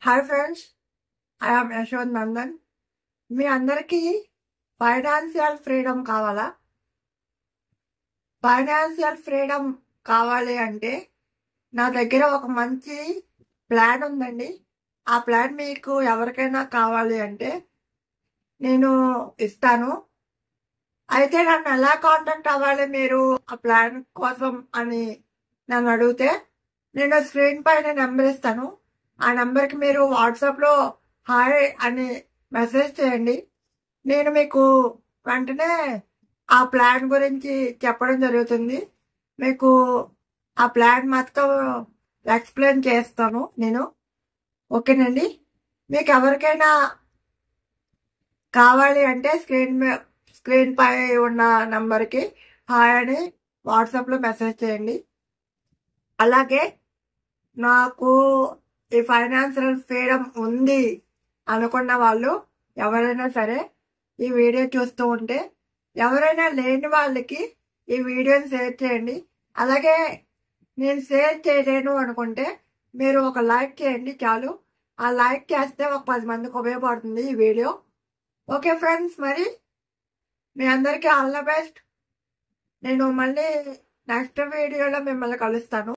Hi friends, I am Yashwant Nandan. మీ అందరికీ financial freedom కావాలా? ఫైనాన్షియల్ ఫ్రీడమ్ కావాలి అంటే నా దగ్గర ఒక మంచి ప్లాన్ ఉందండి. ఆ ప్లాన్ మీకు ఎవరికైనా కావాలి అంటే నేను ఇస్తాను. అయితే నన్ను ఎలా కాంటాక్ట్ అవ్వాలి మీరు ఆ ప్లాన్ కోసం అని నన్ను అడిగితే, నేను స్క్రీన్ పైన నెంబర్ ఇస్తాను. ఆ నెంబర్కి మీరు వాట్సాప్లో హాయ్ అని మెసేజ్ చేయండి. నేను మీకు వెంటనే ఆ ప్లాన్ గురించి చెప్పడం జరుగుతుంది. మీకు ఆ ప్లాన్ మొత్తం ఎక్స్ప్లెయిన్ చేస్తాను నేను. ఓకేనండి. మీకు ఎవరికైనా కావాలి అంటే స్క్రీన్ పై ఉన్న నంబర్కి హాయ్ అని వాట్సాప్లో మెసేజ్ చేయండి. అలాగే నాకు ఈ ఫైనాన్షియల్ ఫ్రీడమ్ ఉంది అనుకున్న వాళ్ళు ఎవరైనా సరే ఈ వీడియో చూస్తూ ఉంటే, ఎవరైనా లేని వాళ్ళకి ఈ వీడియోని షేర్ చేయండి. అలాగే నేను షేర్ చేయలేను అనుకుంటే మీరు ఒక లైక్ చేయండి చాలు. ఆ లైక్ చేస్తే ఒక 10 మందికి ఉపయోగపడుతుంది ఈ వీడియో. ఓకే ఫ్రెండ్స్, మరి మీ అందరికీ ఆల్ ద బెస్ట్. నేను మళ్ళీ నెక్స్ట్ వీడియోలో మిమ్మల్ని కలుస్తాను.